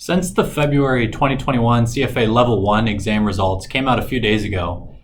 Since the February 2021 CFA Level 1 exam results came out a few days ago,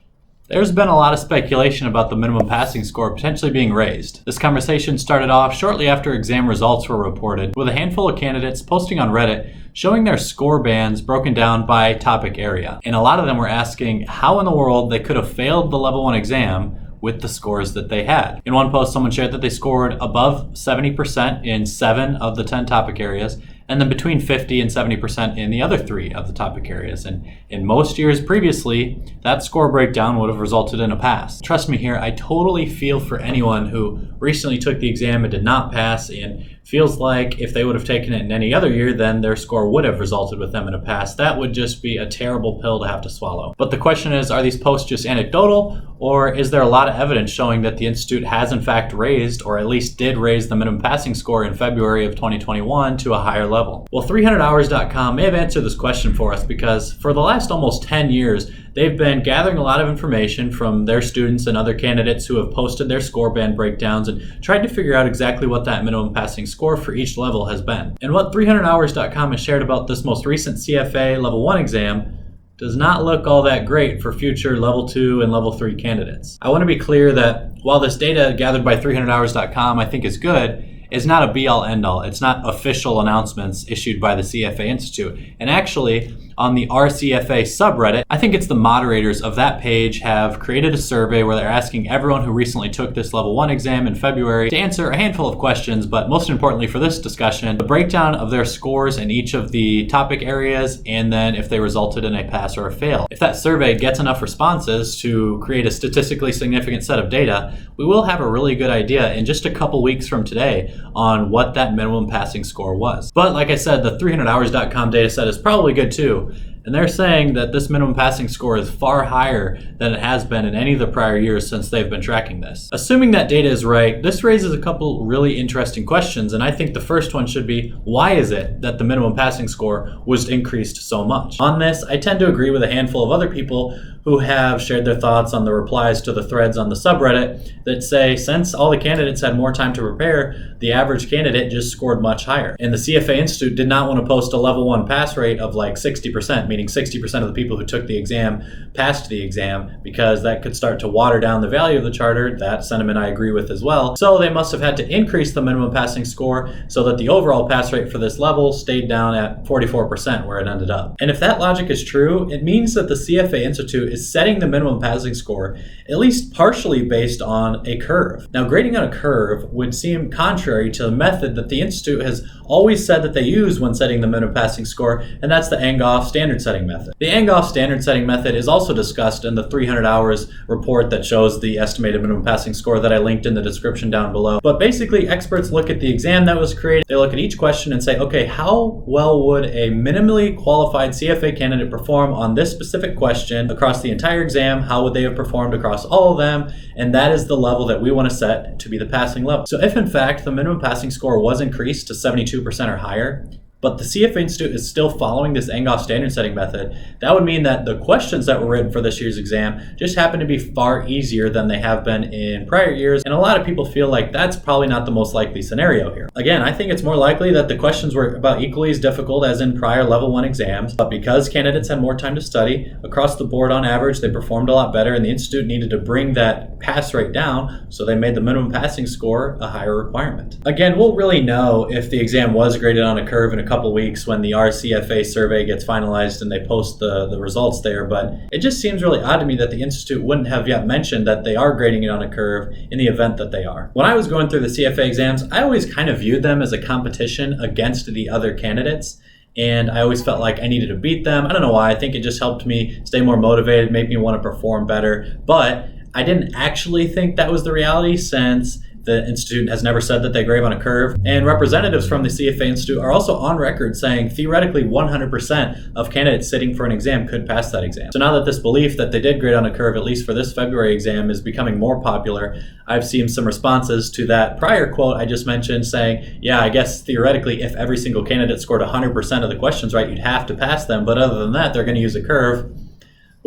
there's been a lot of speculation about the minimum passing score potentially being raised. This conversation started off shortly after exam results were reported, with a handful of candidates posting on Reddit showing their score bands broken down by topic area. And a lot of them were asking how in the world they could have failed the Level 1 exam with the scores that they had. In one post, someone shared that they scored above 70% in 7 of the 10 topic areas, and then between 50 and 70% in the other 3 of the topic areas. And in most years previously, that score breakdown would have resulted in a pass. Trust me here, I totally feel for anyone who recently took the exam and did not pass and feels like if they would have taken it in any other year, then their score would have resulted with them in a pass. That would just be a terrible pill to have to swallow. But the question is, are these posts just anecdotal, or is there a lot of evidence showing that the Institute has in fact raised, or at least did raise, the minimum passing score in February of 2021 to a higher level? Well, 300hours.com may have answered this question for us because for the last almost 10 years, they've been gathering a lot of information from their students and other candidates who have posted their score band breakdowns and tried to figure out exactly what that minimum passing score for each level has been. And what 300hours.com has shared about this most recent CFA Level 1 exam does not look all that great for future Level 2 and Level 3 candidates. I want to be clear that while this data gathered by 300hours.com I think is good, it's not a be-all end-all. It's not official announcements issued by the CFA Institute. And actually, on the RCFA subreddit, I think it's the moderators of that page have created a survey where they're asking everyone who recently took this Level 1 exam in February to answer a handful of questions, but most importantly for this discussion, the breakdown of their scores in each of the topic areas, and then if they resulted in a pass or a fail. If that survey gets enough responses to create a statistically significant set of data, we will have a really good idea in just a couple weeks from today on what that minimum passing score was. But like I said, the 300hours.com data set is probably good too. And they're saying that this minimum passing score is far higher than it has been in any of the prior years since they've been tracking this. Assuming that data is right, this raises a couple really interesting questions, and I think the first one should be, why is it that the minimum passing score was increased so much? On this, I tend to agree with a handful of other people who have shared their thoughts on the replies to the threads on the subreddit that say since all the candidates had more time to prepare, the average candidate just scored much higher. And the CFA Institute did not want to post a Level 1 pass rate of like 60%, meaning 60% of the people who took the exam passed the exam, because that could start to water down the value of the charter. That sentiment I agree with as well. So they must have had to increase the minimum passing score so that the overall pass rate for this level stayed down at 44% where it ended up. And if that logic is true, it means that the CFA Institute is setting the minimum passing score at least partially based on a curve. Now, grading on a curve would seem contrary to the method that the Institute has always said that they use when setting the minimum passing score, and that's the Angoff standard setting method. The Angoff standard setting method is also discussed in the 300 hours report that shows the estimated minimum passing score that I linked in the description down below. But basically, experts look at the exam that was created, they look at each question and say, okay, how well would a minimally qualified CFA candidate perform on this specific question across the entire exam? How would they have performed across all of them? And that is the level that we want to set to be the passing level. So if in fact the minimum passing score was increased to 72% or higher, but the CFA Institute is still following this Angoff standard setting method, that would mean that the questions that were written for this year's exam just happen to be far easier than they have been in prior years, and a lot of people feel like that's probably not the most likely scenario here. Again, I think it's more likely that the questions were about equally as difficult as in prior Level 1 exams, but because candidates had more time to study, across the board on average they performed a lot better, and the Institute needed to bring that pass rate down, so they made the minimum passing score a higher requirement. Again, we'll really know if the exam was graded on a curve in a couple weeks when the RCFA survey gets finalized and they post the results there, but it just seems really odd to me that the Institute wouldn't have yet mentioned that they are grading it on a curve in the event that they are. When I was going through the CFA exams, I always kind of viewed them as a competition against the other candidates, and I always felt like I needed to beat them. I don't know why. I think it just helped me stay more motivated, made me want to perform better, but I didn't actually think that was the reality since the Institute has never said that they grade on a curve, and representatives from the CFA Institute are also on record saying theoretically 100% of candidates sitting for an exam could pass that exam. So now that this belief that they did grade on a curve, at least for this February exam, is becoming more popular, I've seen some responses to that prior quote I just mentioned saying, yeah, I guess theoretically if every single candidate scored 100% of the questions right, you'd have to pass them, but other than that, they're going to use a curve.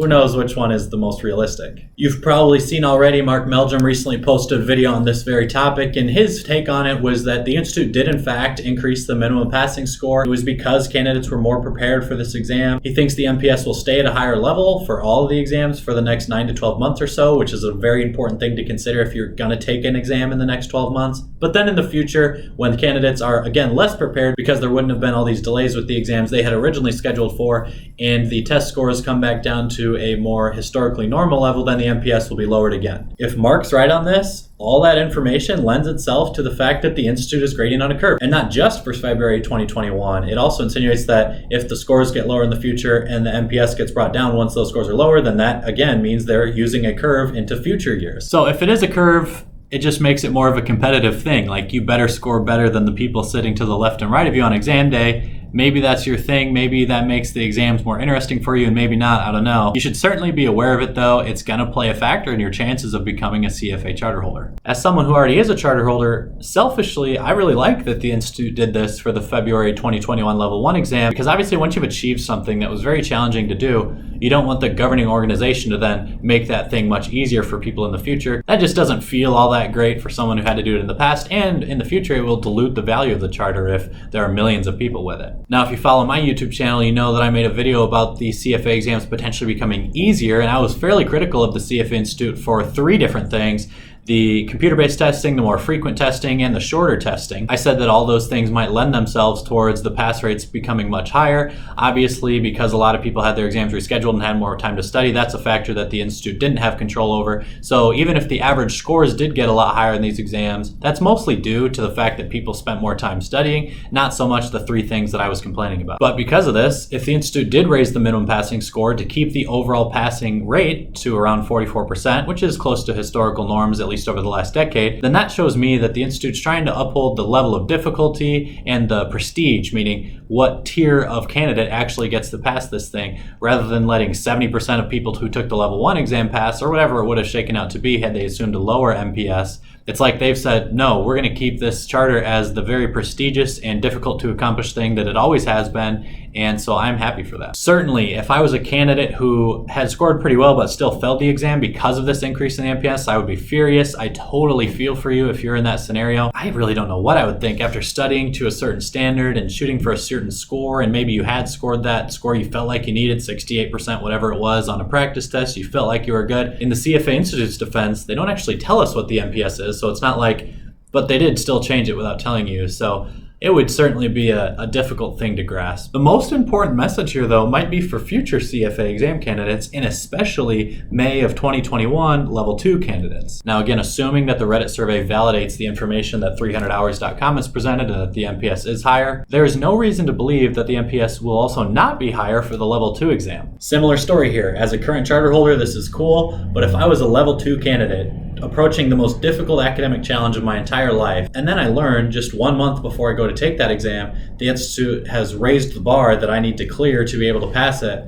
Who knows which one is the most realistic? You've probably seen already Mark Meldrum recently posted a video on this very topic, and his take on it was that the Institute did in fact increase the minimum passing score. It was because candidates were more prepared for this exam. He thinks the MPS will stay at a higher level for all of the exams for the next 9 to 12 months or so, which is a very important thing to consider if you're gonna take an exam in the next 12 months. But then in the future, when candidates are again less prepared because there wouldn't have been all these delays with the exams they had originally scheduled for, and the test scores come back down to a more historically normal level, then the MPS will be lowered again. If Mark's right on this, all that information lends itself to the fact that the Institute is grading on a curve, and not just for February 2021. It also insinuates that if the scores get lower in the future and the MPS gets brought down once those scores are lower, then that again means they're using a curve into future years. So if it is a curve, it just makes it more of a competitive thing. Like, you better score better than the people sitting to the left and right of you on exam day. Maybe that's your thing. Maybe that makes the exams more interesting for you, and maybe not. I don't know. You should certainly be aware of it, though. It's going to play a factor in your chances of becoming a CFA charter holder. As someone who already is a charter holder, selfishly, I really like that the Institute did this for the February 2021 Level 1 exam, because obviously once you've achieved something that was very challenging to do, you don't want the governing organization to then make that thing much easier for people in the future. That just doesn't feel all that great for someone who had to do it in the past, and in the future it will dilute the value of the charter if there are millions of people with it. Now, if you follow my YouTube channel, you know that I made a video about the CFA exams potentially becoming easier, and I was fairly critical of the CFA Institute for 3 different things: the computer-based testing, the more frequent testing, and the shorter testing. I said that all those things might lend themselves towards the pass rates becoming much higher. Obviously, because a lot of people had their exams rescheduled and had more time to study, that's a factor that the Institute didn't have control over. So even if the average scores did get a lot higher in these exams, that's mostly due to the fact that people spent more time studying, not so much the 3 things that I was complaining about. But because of this, if the Institute did raise the minimum passing score to keep the overall passing rate to around 44%, which is close to historical norms, at least over the last decade, then that shows me that the Institute's trying to uphold the level of difficulty and the prestige, meaning what tier of candidate actually gets to pass this thing, rather than letting 70% of people who took the Level 1 exam pass, or whatever it would have shaken out to be had they assumed a lower MPS. It's like they've said, no, we're going to keep this charter as the very prestigious and difficult to accomplish thing that it always has been, and so I'm happy for that. Certainly, if I was a candidate who had scored pretty well but still failed the exam because of this increase in the MPS, I would be furious. I totally feel for you if you're in that scenario. I really don't know what I would think after studying to a certain standard and shooting for a certain score, and maybe you had scored that score you felt like you needed, 68%, whatever it was, on a practice test, you felt like you were good. In the CFA Institute's defense, they don't actually tell us what the MPS is, so it's not like, but they did still change it without telling you. So it would certainly be a difficult thing to grasp. The most important message here, though, might be for future CFA exam candidates, and especially May of 2021 Level 2 candidates. Now, again, assuming that the Reddit survey validates the information that 300hours.com has presented and that the MPS is higher, there is no reason to believe that the MPS will also not be higher for the Level 2 exam. Similar story here. As a current charter holder, this is cool, but if I was a Level 2 candidate approaching the most difficult academic challenge of my entire life, and then I learned just 1 month before I go to take that exam, the Institute has raised the bar that I need to clear to be able to pass it,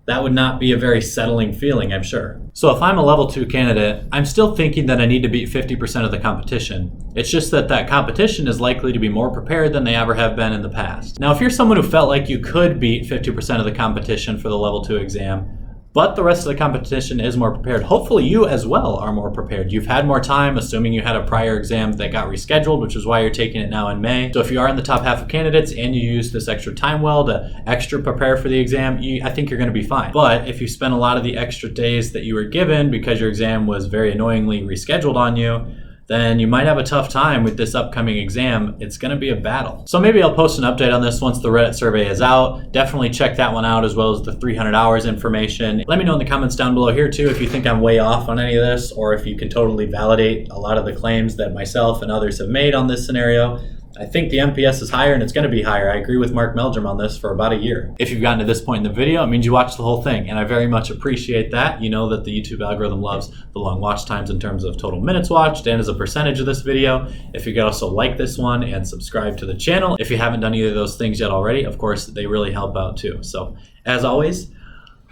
that would not be a very settling feeling, I'm sure. So if I'm a Level 2 candidate, I'm still thinking that I need to beat 50% of the competition. It's just that that competition is likely to be more prepared than they ever have been in the past. Now, if you're someone who felt like you could beat 50% of the competition for the Level 2 exam, but the rest of the competition is more prepared, hopefully you as well are more prepared. You've had more time, assuming you had a prior exam that got rescheduled, which is why you're taking it now in May. So if you are in the top half of candidates and you use this extra time well to extra prepare for the exam, I think you're going to be fine. But if you spend a lot of the extra days that you were given because your exam was very annoyingly rescheduled on you, then you might have a tough time with this upcoming exam. It's going to be a battle. So maybe I'll post an update on this once the Reddit survey is out. Definitely check that one out, as well as the 300 hours information. Let me know in the comments down below here too if you think I'm way off on any of this, or if you can totally validate a lot of the claims that myself and others have made on this scenario. I think the MPS is higher, and it's going to be higher. I agree with Mark Meldrum on this for about a year. If you've gotten to this point in the video, it means you watched the whole thing, and I very much appreciate that. You know that the YouTube algorithm loves the long watch times in terms of total minutes watched and as a percentage of this video. If you could also like this one and subscribe to the channel if you haven't done either of those things yet already, of course, they really help out too. So as always,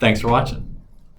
thanks for watching.